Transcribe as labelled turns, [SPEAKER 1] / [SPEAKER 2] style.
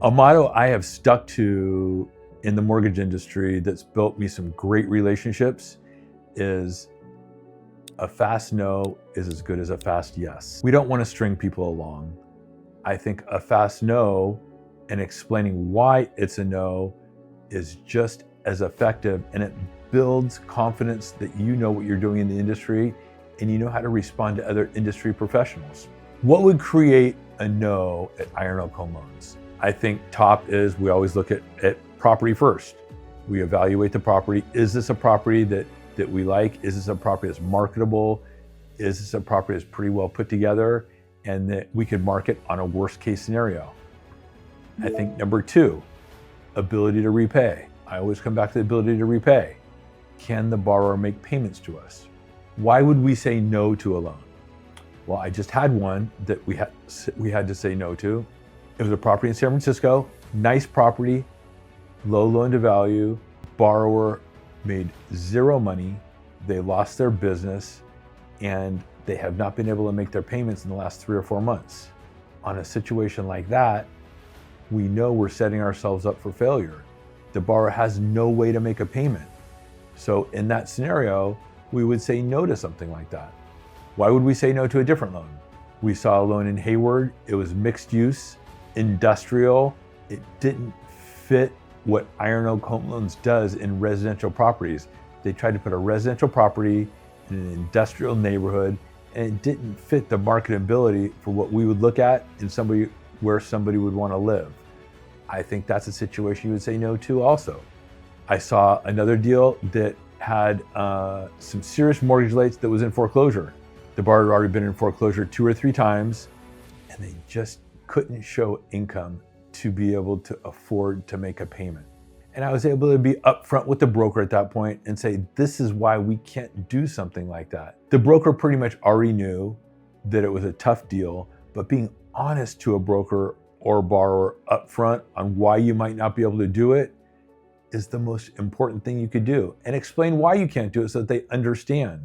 [SPEAKER 1] A motto I have stuck to in the mortgage industry that's built me some great relationships is a fast no is as good as a fast yes. We don't want to string people along. I think a fast no and explaining why it's a no is just as effective, and it builds confidence that you know what you're doing in the industry and you know how to respond to other industry professionals. What would create a no at Iron Oak Home Loans? I think top is we always look at property first. We evaluate the property. Is this a property that we like? Is this a property that's marketable? Is this a property that's pretty well put together and that we could market on a worst case scenario? I think number two, ability to repay. I always come back to the ability to repay. Can the borrower make payments to us? Why would we say no to a loan? Well, I just had one that we had to say no to. It was a property in San Francisco, nice property, low loan to value, borrower made zero money, they lost their business, and they have not been able to make their payments in the last 3 or 4 months. On a situation like that, we know we're setting ourselves up for failure. The borrower has no way to make a payment. So in that scenario, we would say no to something like that. Why would we say no to a different loan? We saw a loan in Hayward. It was mixed use, industrial. It didn't fit what Iron Oak Home Loans does in residential properties. They tried to put a residential property in an industrial neighborhood, and it didn't fit the marketability for what we would look at in somebody where somebody would want to live. I think that's a situation you would say no to also. I saw another deal that had some serious mortgage rates that was in foreclosure. The borrower had already been in foreclosure 2 or 3 times, and they just couldn't show income to be able to afford to make a payment. And I was able to be upfront with the broker at that point and say, this is why we can't do something like that. The broker pretty much already knew that it was a tough deal, but being honest to a broker or borrower upfront on why you might not be able to do it is the most important thing you could do. And explain why you can't do it so that they understand.